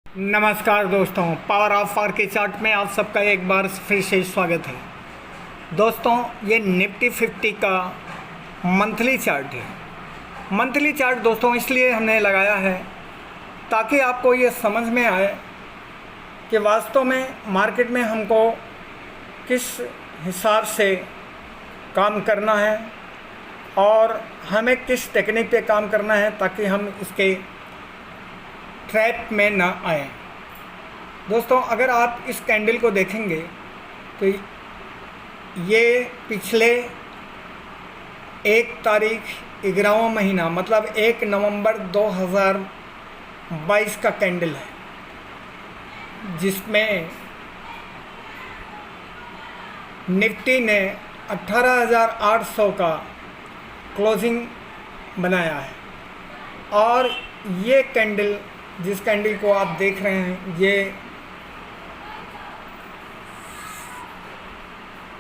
नमस्कार दोस्तों, power of के चार्ट में आप सबका एक बार फिर से स्वागत है। दोस्तों, ये निफ्टी 50 का मंथली चार्ट है। मंथली चार्ट दोस्तों इसलिए हमने लगाया है ताकि आपको ये समझ में आए कि वास्तव में मार्केट में हमको किस हिसाब से काम करना है और हमें किस टेक्निक पे काम करना है ताकि हम इसके ट्रैप में ना आए। दोस्तों, अगर आप इस कैंडल को देखेंगे तो ये पिछले 1 तारीख 11वां महीना मतलब 1 नवंबर 2022 का कैंडल है, जिसमें निफ्टी ने 18,800 का क्लोजिंग बनाया है। और ये कैंडल, जिस कैंडल को आप देख रहे हैं, ये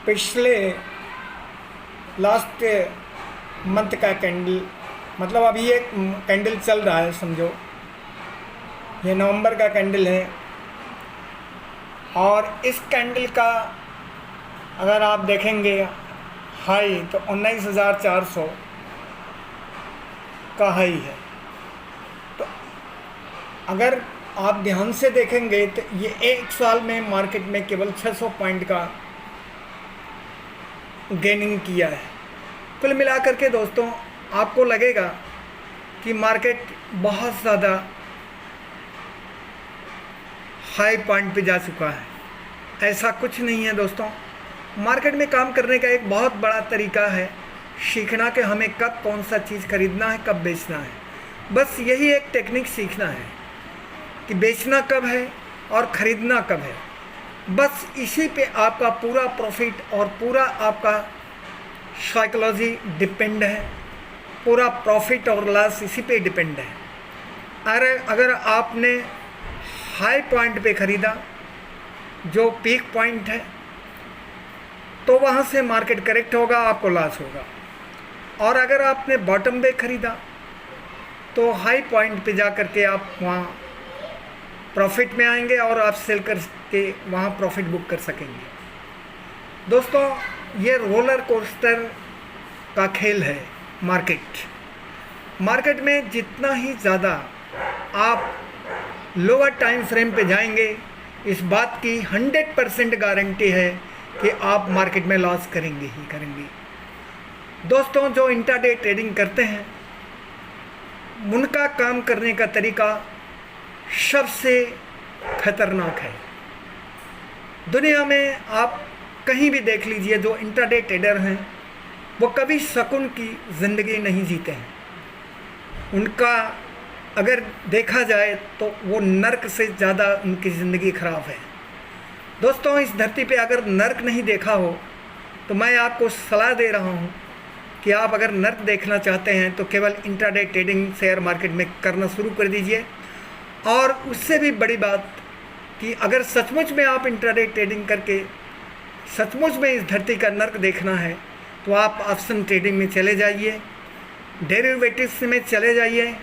पिछले लास्ट मंथ का कैंडल, मतलब अभी ये कैंडल चल रहा है, समझो ये नवंबर का कैंडल है। और इस कैंडल का अगर आप देखेंगे हाई तो 19,400 का हाई है। तो अगर आप ध्यान से देखेंगे तो ये 1 साल में मार्केट में केवल 600 पॉइंट का गेनिंग किया है। कुल मिलाकर के दोस्तों आपको लगेगा कि मार्केट बहुत ज़्यादा हाई पॉइंट पे जा चुका है। ऐसा कुछ नहीं है दोस्तों। मार्केट में काम करने का एक बहुत बड़ा तरीका है सीखना कि हमें कब कौन सा चीज़ खरीदना है, कब बेचना है। बस यही एक टेक्निक सीखना है कि बेचना कब है और ख़रीदना कब है। बस इसी पे आपका पूरा प्रॉफिट और पूरा आपका साइकोलॉजी डिपेंड है। पूरा प्रॉफिट और लॉस इसी पे डिपेंड है। अगर आपने हाई पॉइंट पे ख़रीदा जो पीक पॉइंट है तो वहाँ से मार्केट करेक्ट होगा, आपको लॉस होगा। और अगर आपने बॉटम पे ख़रीदा तो हाई पॉइंट पे जा कर के आप वहाँ प्रॉफिट में आएंगे और आप सेल करके वहाँ प्रॉफिट बुक कर सकेंगे। दोस्तों, ये रोलर कोस्टर का खेल है मार्केट में जितना ही ज़्यादा आप लोअर टाइम फ्रेम पे जाएंगे, इस बात की 100% गारंटी है कि आप मार्केट में लॉस करेंगे ही करेंगे। दोस्तों, जो इंट्राडे ट्रेडिंग करते हैं उनका काम करने का तरीका सबसे खतरनाक है। दुनिया में आप कहीं भी देख लीजिए, जो इंट्राडे ट्रेडर हैं वो कभी सुकून की ज़िंदगी नहीं जीते हैं। उनका अगर देखा जाए तो वो नर्क से ज़्यादा उनकी ज़िंदगी ख़राब है। दोस्तों, इस धरती पे अगर नर्क नहीं देखा हो तो मैं आपको सलाह दे रहा हूँ कि आप अगर नर्क देखना चाहते हैं तो केवल इंट्राडे ट्रेडिंग शेयर मार्केट में करना शुरू कर दीजिए। और उससे भी बड़ी बात कि अगर सचमुच में आप इंट्राडे ट्रेडिंग करके सचमुच में इस धरती का नर्क देखना है तो आप ऑप्शन ट्रेडिंग में चले जाइए, डेरिवेटिव्स में चले जाइए।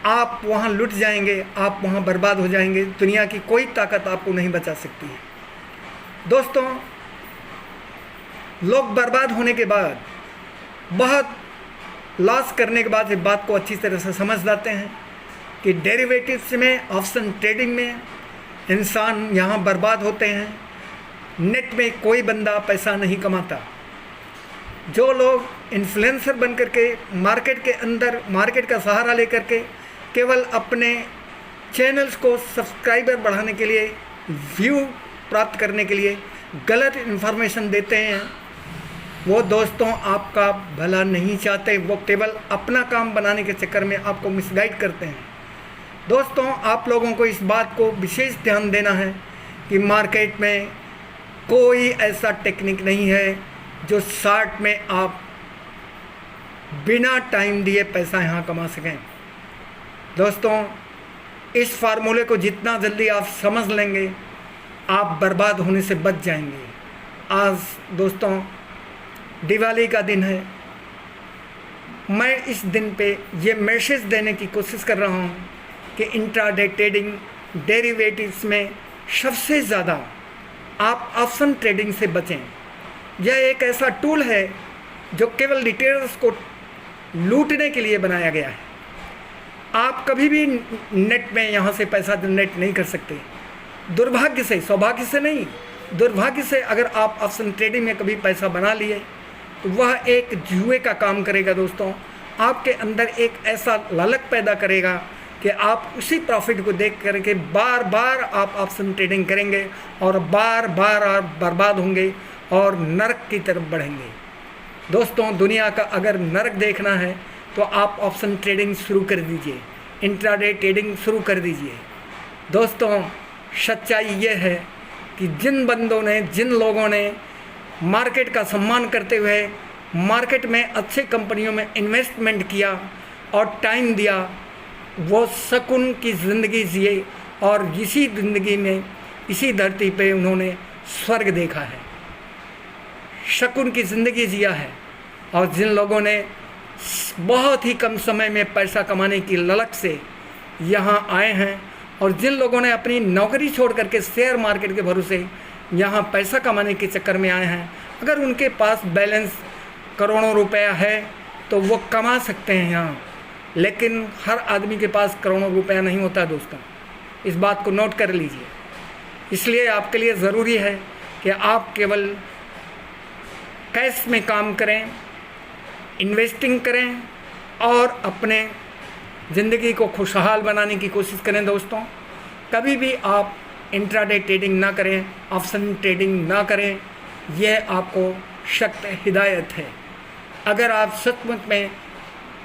आप वहाँ लुट जाएंगे, आप वहाँ बर्बाद हो जाएंगे। दुनिया की कोई ताकत आपको नहीं बचा सकती है। दोस्तों, लोग बर्बाद होने के बाद, बहुत लॉस करने के बाद इस बात को अच्छी तरह से समझ जाते हैं कि डेरिवेटिव्स में, ऑप्शन ट्रेडिंग में इंसान यहाँ बर्बाद होते हैं। नेट में कोई बंदा पैसा नहीं कमाता। जो लोग इन्फ्लुएंसर बन करके मार्केट के अंदर मार्केट का सहारा लेकर के केवल अपने चैनल्स को सब्सक्राइबर बढ़ाने के लिए, व्यू प्राप्त करने के लिए गलत इन्फॉर्मेशन देते हैं, वो दोस्तों आपका भला नहीं चाहते। वो केवल अपना काम बनाने के चक्कर में आपको मिसगाइड करते हैं। दोस्तों, आप लोगों को इस बात को विशेष ध्यान देना है कि मार्केट में कोई ऐसा टेक्निक नहीं है जो शॉर्ट में आप बिना टाइम दिए पैसा यहाँ कमा सकें। दोस्तों, इस फार्मूले को जितना जल्दी आप समझ लेंगे, आप बर्बाद होने से बच जाएंगे। आज दोस्तों दिवाली का दिन है। मैं इस दिन पे ये मैसेज देने की कोशिश कर रहा हूँ कि इंट्राडे ट्रेडिंग डेरिवेटिव्स में सबसे ज़्यादा आप ऑप्शन ट्रेडिंग से बचें। यह एक ऐसा टूल है जो केवल रिटेलर्स को लूटने के लिए बनाया गया है। आप कभी भी नेट में यहाँ से पैसा जनरेट नहीं कर सकते। दुर्भाग्य से, सौभाग्य से नहीं, दुर्भाग्य से अगर आप ऑप्शन ट्रेडिंग में कभी पैसा बना लिए तो वह एक जुए का काम करेगा दोस्तों। आपके अंदर एक ऐसा लालच पैदा करेगा कि आप उसी प्रॉफिट को देख करके बार बार आप ऑप्शन ट्रेडिंग करेंगे और बार बार आप बर्बाद होंगे और नरक की तरफ बढ़ेंगे। दोस्तों, दुनिया का अगर नरक देखना है तो आप ऑप्शन ट्रेडिंग शुरू कर दीजिए, इंट्राडे ट्रेडिंग शुरू कर दीजिए। दोस्तों, सच्चाई ये है कि जिन लोगों ने मार्केट का सम्मान करते हुए मार्केट में अच्छे कंपनियों में इन्वेस्टमेंट किया और टाइम दिया, वो सुकून की ज़िंदगी जिए और इसी ज़िंदगी में, इसी धरती पे उन्होंने स्वर्ग देखा है, सुकून की ज़िंदगी जिया है। और जिन लोगों ने बहुत ही कम समय में पैसा कमाने की ललक से यहाँ आए हैं और जिन लोगों ने अपनी नौकरी छोड़ करके शेयर मार्केट के भरोसे यहाँ पैसा कमाने के चक्कर में आए हैं, अगर उनके पास बैलेंस करोड़ों रुपया है तो वो कमा सकते हैं यहाँ, लेकिन हर आदमी के पास करोड़ों रुपया नहीं होता दोस्तों। इस बात को नोट कर लीजिए। इसलिए आपके लिए ज़रूरी है कि आप केवल कैश में काम करें, इन्वेस्टिंग करें और अपने ज़िंदगी को खुशहाल बनाने की कोशिश करें दोस्तों। कभी भी आप इंट्राडे ट्रेडिंग ना करें, ऑप्शन ट्रेडिंग ना करें, यह आपको सख्त हिदायत है। अगर आप सचमुच में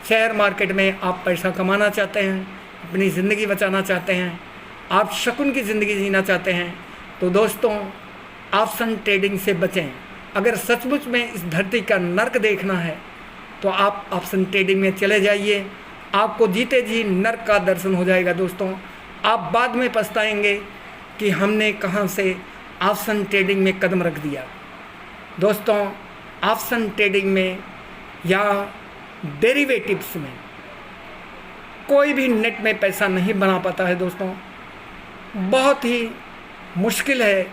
शेयर मार्केट में आप पैसा कमाना चाहते हैं, अपनी ज़िंदगी बचाना चाहते हैं, आप सुकून की ज़िंदगी जीना चाहते हैं, तो दोस्तों ऑप्शन ट्रेडिंग से बचें। अगर सचमुच में इस धरती का नर्क देखना है तो आप ऑप्शन ट्रेडिंग में चले जाइए, आपको जीते जी नर्क का दर्शन हो जाएगा दोस्तों। आप बाद में पछताएंगे कि हमने कहाँ से ऑप्शन ट्रेडिंग में कदम रख दिया। दोस्तों, ऑप्शन ट्रेडिंग में या डेरिवेटिव्स में कोई भी नेट में पैसा नहीं बना पाता है दोस्तों, बहुत ही मुश्किल है।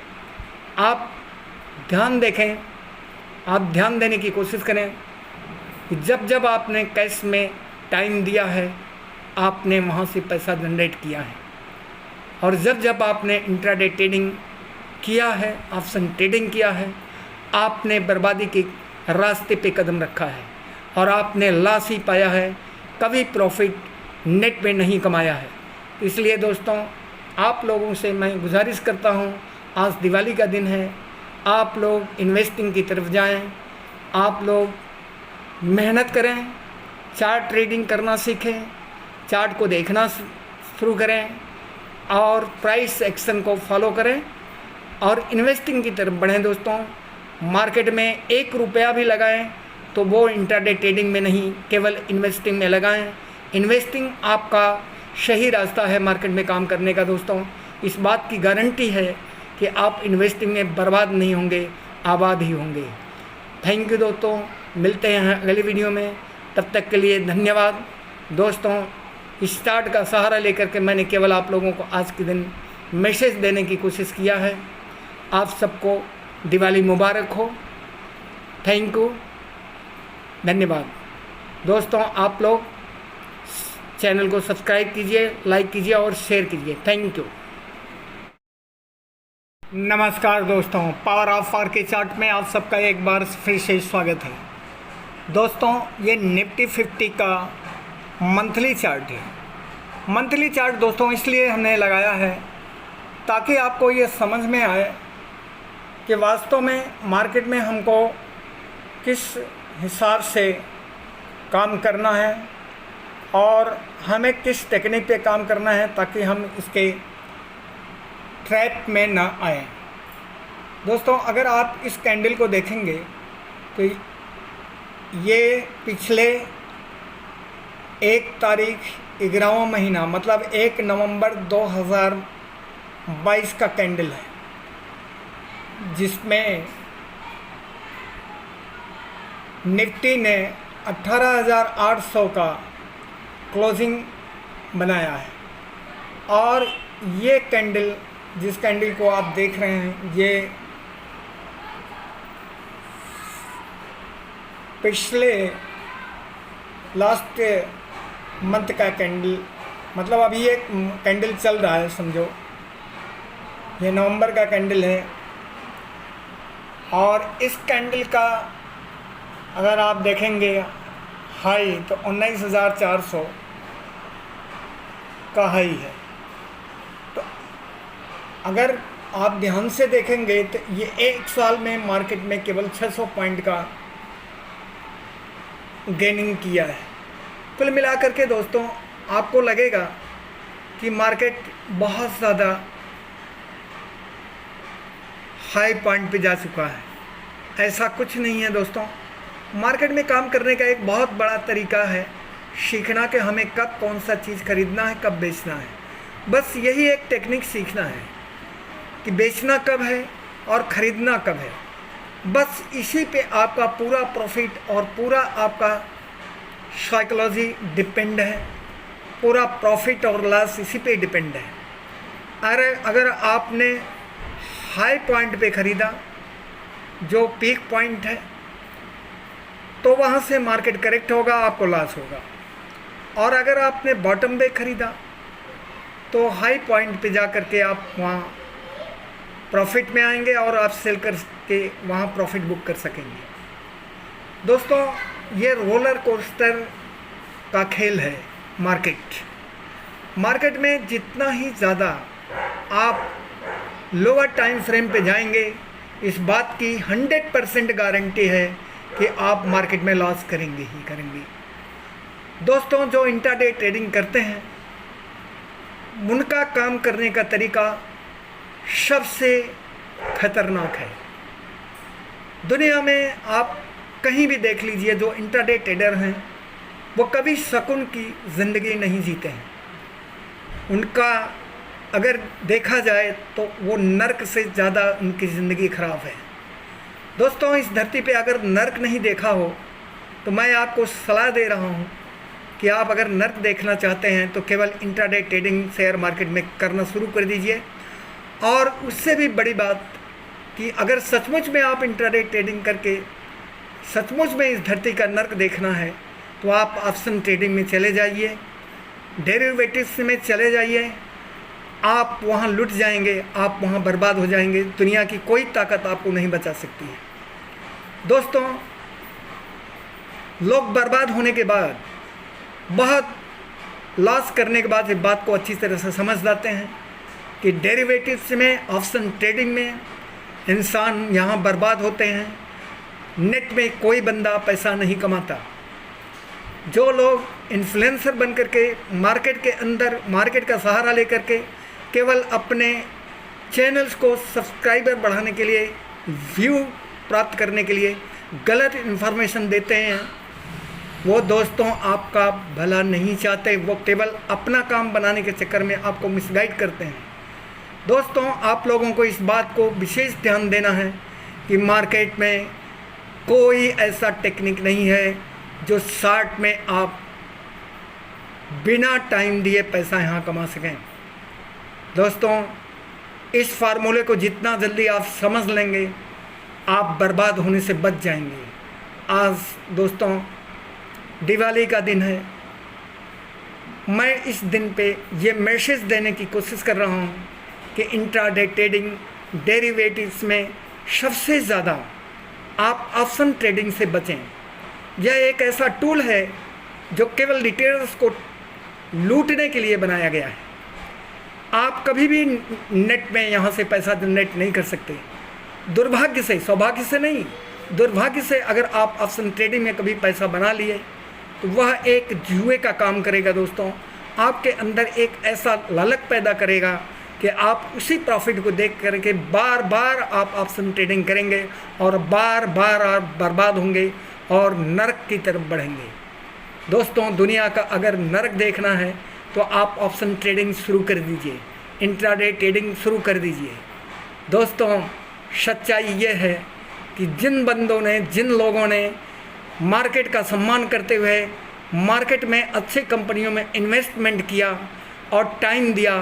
आप ध्यान देखें, आप ध्यान देने की कोशिश करें कि जब आपने कैश में टाइम दिया है, आपने वहाँ से पैसा जनरेट किया है, और जब आपने इंट्राडे ट्रेडिंग किया है, ऑप्शन ट्रेडिंग किया है, आपने बर्बादी के रास्ते पे कदम रखा है और आपने लॉस ही पाया है, कभी प्रॉफिट नेट में नहीं कमाया है। इसलिए दोस्तों, आप लोगों से मैं गुजारिश करता हूँ, आज दिवाली का दिन है, आप लोग इन्वेस्टिंग की तरफ जाएं, आप लोग मेहनत करें, चार्ट ट्रेडिंग करना सीखें, चार्ट को देखना शुरू करें और प्राइस एक्शन को फॉलो करें और इन्वेस्टिंग की तरफ बढ़ें दोस्तों। मार्केट में 1 रुपया भी लगाएं तो वो इंट्राडे ट्रेडिंग में नहीं, केवल इन्वेस्टिंग में लगाएं। इन्वेस्टिंग आपका सही रास्ता है मार्केट में काम करने का दोस्तों। इस बात की गारंटी है कि आप इन्वेस्टिंग में बर्बाद नहीं होंगे, आबाद ही होंगे। थैंक यू दोस्तों, मिलते हैं अगली वीडियो में, तब तक के लिए धन्यवाद दोस्तों। स्टार्ट का सहारा लेकर के मैंने केवल आप लोगों को आज के दिन मैसेज देने की कोशिश किया है। आप सबको दिवाली मुबारक हो। थैंक यू, धन्यवाद दोस्तों। आप लोग चैनल को सब्सक्राइब कीजिए, लाइक कीजिए और शेयर कीजिए। Thank you. नमस्कार दोस्तों, पावर ऑफ आर के चार्ट में आप सबका एक बार फिर से स्वागत है दोस्तों। ये निफ्टी 50 का मंथली चार्ट है। मंथली चार्ट दोस्तों इसलिए हमने लगाया है ताकि आपको ये समझ में आए कि वास्तव में मार्केट में हमको किस हिसाब से काम करना है और हमें किस टेक्निक पे काम करना है ताकि हम इसके ट्रैप में ना आए दोस्तों। अगर आप इस कैंडल को देखेंगे तो ये पिछले 1 तारीख 11वां महीना मतलब 1 नवंबर 2022 का कैंडल है, जिसमें निफ्टी ने 18,800 का क्लोजिंग बनाया है और ये कैंडल, जिस कैंडल को आप देख रहे हैं, ये पिछले लास्ट मंथ का कैंडल, मतलब अभी ये कैंडल चल रहा है, समझो ये नवंबर का कैंडल है। और इस कैंडल का अगर आप देखेंगे हाई तो 19,400 का हाई है। तो अगर आप ध्यान से देखेंगे तो ये एक साल में मार्केट में केवल 600 पॉइंट का गेनिंग किया है। कुल मिलाकर के दोस्तों आपको लगेगा कि मार्केट बहुत ज़्यादा हाई पॉइंट पे जा चुका है। ऐसा कुछ नहीं है दोस्तों। मार्केट में काम करने का एक बहुत बड़ा तरीका है सीखना कि हमें कब कौन सा चीज़ खरीदना है, कब बेचना है। बस यही एक टेक्निक सीखना है कि बेचना कब है और ख़रीदना कब है। बस इसी पे आपका पूरा प्रॉफिट और पूरा आपका साइकोलॉजी डिपेंड है। पूरा प्रॉफिट और लॉस इसी पे डिपेंड है। अगर आपने हाई पॉइंट पे ख़रीदा, जो पीक पॉइंट है, तो वहाँ से मार्केट करेक्ट होगा, आपको लॉस होगा। और अगर आपने बॉटम पे ख़रीदा तो हाई पॉइंट पे जा कर के आप वहाँ प्रॉफिट में आएंगे और आप सेल करके वहाँ प्रॉफिट बुक कर सकेंगे। दोस्तों ये रोलर कोस्टर का खेल है मार्केट में जितना ही ज़्यादा आप लोअर टाइम फ्रेम पे जाएंगे, इस बात की 100% गारंटी है कि आप मार्केट में लॉस करेंगे ही करेंगे। दोस्तों जो इंट्राडे ट्रेडिंग करते हैं उनका काम करने का तरीका सबसे खतरनाक है। दुनिया में आप कहीं भी देख लीजिए, जो इंट्राडे ट्रेडर हैं वो कभी सुकून की ज़िंदगी नहीं जीते हैं। उनका अगर देखा जाए तो वो नर्क से ज़्यादा उनकी ज़िंदगी ख़राब है। दोस्तों इस धरती पे अगर नर्क नहीं देखा हो तो मैं आपको सलाह दे रहा हूँ कि आप अगर नर्क देखना चाहते हैं तो केवल इंट्राडे ट्रेडिंग शेयर मार्केट में करना शुरू कर दीजिए। और उससे भी बड़ी बात कि अगर सचमुच में आप इंट्राडे ट्रेडिंग करके सचमुच में इस धरती का नर्क देखना है तो आप ऑप्शन ट्रेडिंग में चले जाइए, डेरिवेटिव्स में चले जाइए। आप वहाँ लुट जाएंगे, आप वहाँ बर्बाद हो जाएंगे। दुनिया की कोई ताकत आपको नहीं बचा सकती है। दोस्तों लोग बर्बाद होने के बाद, बहुत लॉस करने के बाद इस बात को अच्छी तरह से समझ जाते हैं कि डेरिवेटिव्स में, ऑप्शन ट्रेडिंग में इंसान यहाँ बर्बाद होते हैं। नेट में कोई बंदा पैसा नहीं कमाता। जो लोग इन्फ्लुएंसर बन करके मार्केट के अंदर मार्केट का सहारा लेकर के केवल अपने चैनल्स को सब्सक्राइबर बढ़ाने के लिए, व्यू प्राप्त करने के लिए गलत इन्फॉर्मेशन देते हैं, वो दोस्तों आपका भला नहीं चाहते। वो केवल अपना काम बनाने के चक्कर में आपको मिसगाइड करते हैं। दोस्तों आप लोगों को इस बात को विशेष ध्यान देना है कि मार्केट में कोई ऐसा टेक्निक नहीं है जो शॉर्ट में आप बिना टाइम दिए पैसा यहाँ कमा सकें। दोस्तों इस फार्मूले को जितना जल्दी आप समझ लेंगे आप बर्बाद होने से बच जाएंगे। आज दोस्तों दिवाली का दिन है। मैं इस दिन पे ये मैसेज देने की कोशिश कर रहा हूँ कि इंट्राडे ट्रेडिंग डेरिवेटिव्स में सबसे ज़्यादा आप ऑप्शन ट्रेडिंग से बचें। यह एक ऐसा टूल है जो केवल रिटेलर्स को लूटने के लिए बनाया गया है। आप कभी भी नेट में यहाँ से पैसा जनरेट नहीं कर सकते। दुर्भाग्य से, सौभाग्य से नहीं, दुर्भाग्य से अगर आप ऑप्शन ट्रेडिंग में कभी पैसा बना लिए तो वह एक जुए का काम करेगा। दोस्तों आपके अंदर एक ऐसा लालच पैदा करेगा कि आप उसी प्रॉफिट को देख करके बार बार आप ऑप्शन ट्रेडिंग करेंगे और बार बार आप बर्बाद होंगे और नरक की तरफ बढ़ेंगे। दोस्तों दुनिया का अगर नरक देखना है तो आप ऑप्शन ट्रेडिंग शुरू कर दीजिए, इंट्राडे ट्रेडिंग शुरू कर दीजिए। दोस्तों सच्चाई ये है कि जिन बंदों ने, जिन लोगों ने मार्केट का सम्मान करते हुए मार्केट में अच्छे कंपनियों में इन्वेस्टमेंट किया, और टाइम दिया,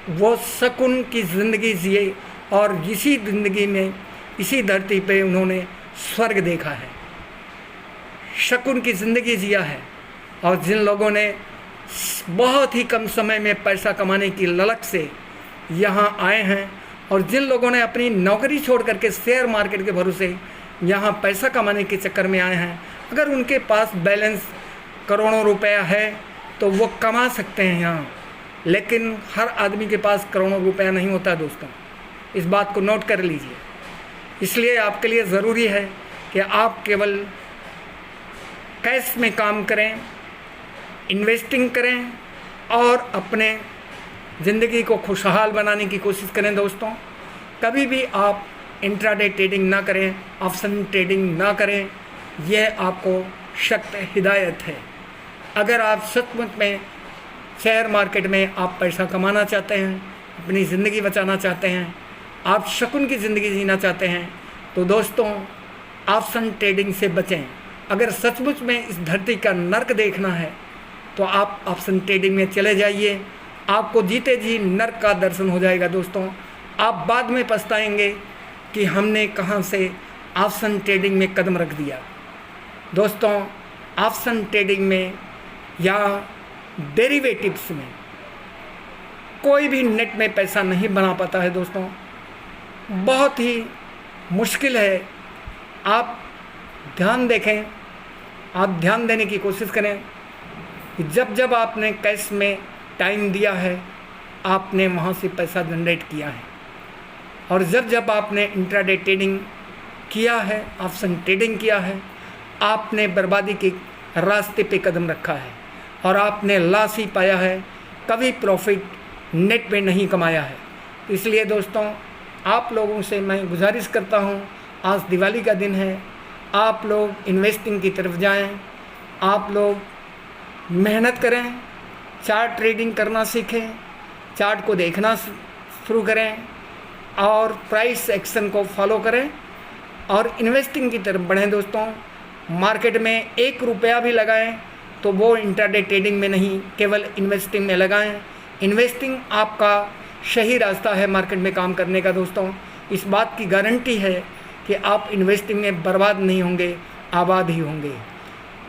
वो सुकून की ज़िंदगी जिए और इसी ज़िंदगी में, इसी धरती पे उन्होंने स्वर्ग देखा है, सुकून की ज़िंदगी जिया है। और जिन लोगों ने बहुत ही कम समय में पैसा कमाने की ललक से यहाँ आए हैं, और जिन लोगों ने अपनी नौकरी छोड़ करके शेयर मार्केट के भरोसे यहाँ पैसा कमाने के चक्कर में आए हैं, अगर उनके पास बैलेंस करोड़ों रुपया है तो वो कमा सकते हैं यहाँ, लेकिन हर आदमी के पास करोड़ों रुपया नहीं होता दोस्तों, इस बात को नोट कर लीजिए। इसलिए आपके लिए ज़रूरी है कि आप केवल कैश में काम करें, इन्वेस्टिंग करें और अपने ज़िंदगी को खुशहाल बनाने की कोशिश करें दोस्तों। कभी भी आप इंट्राडे ट्रेडिंग ना करें, ऑप्शन ट्रेडिंग ना करें, यह आपको सख्त हिदायत है। अगर आप सचमुच में शेयर मार्केट में आप पैसा कमाना चाहते हैं, अपनी ज़िंदगी बचाना चाहते हैं, आप सुकून की ज़िंदगी जीना चाहते हैं, तो दोस्तों ऑप्शन ट्रेडिंग से बचें। अगर सचमुच में इस धरती का नर्क देखना है तो आप ऑप्शन ट्रेडिंग में चले जाइए, आपको जीते जी नर्क का दर्शन हो जाएगा दोस्तों। आप बाद में पछताएंगे कि हमने कहां से ऑप्शन ट्रेडिंग में कदम रख दिया। दोस्तों ऑप्शन ट्रेडिंग में या डेरिवेटिव्स में कोई भी नेट में पैसा नहीं बना पाता है दोस्तों, बहुत ही मुश्किल है। आप ध्यान देखें, आप ध्यान देने की कोशिश करें कि जब जब आपने कैश में टाइम दिया है, आपने वहाँ से पैसा जनरेट किया है, और जब जब आपने इंट्राडे ट्रेडिंग किया है, ऑप्शन ट्रेडिंग किया है, आपने बर्बादी के रास्ते पे कदम रखा है और आपने लॉस ही पाया है, कभी प्रॉफिट नेट में नहीं कमाया है। इसलिए दोस्तों आप लोगों से मैं गुजारिश करता हूँ, आज दिवाली का दिन है, आप लोग इन्वेस्टिंग की तरफ जाएं, आप लोग मेहनत करें, चार्ट ट्रेडिंग करना सीखें, चार्ट को देखना शुरू करें और प्राइस एक्शन को फॉलो करें और इन्वेस्टिंग की तरफ बढ़ें दोस्तों। मार्केट में 1 रुपया भी लगाएं तो वो इंट्राडे ट्रेडिंग में नहीं, केवल इन्वेस्टिंग में लगाएं। इन्वेस्टिंग आपका सही रास्ता है मार्केट में काम करने का दोस्तों। इस बात की गारंटी है कि आप इन्वेस्टिंग में बर्बाद नहीं होंगे, आबाद ही होंगे।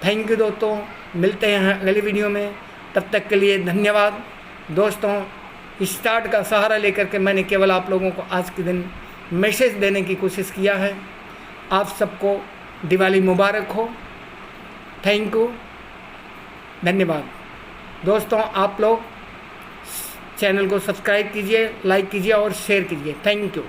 थैंक यू दोस्तों, मिलते हैं अगली वीडियो में, तब तक के लिए धन्यवाद दोस्तों। स्टार्ट का सहारा लेकर के मैंने केवल आप लोगों को आज के दिन मैसेज देने की कोशिश किया है। आप सबको दिवाली मुबारक हो। थैंक यू, धन्यवाद दोस्तों। आप लोग चैनल को सब्सक्राइब कीजिए, लाइक कीजिए और शेयर कीजिए। Thank you.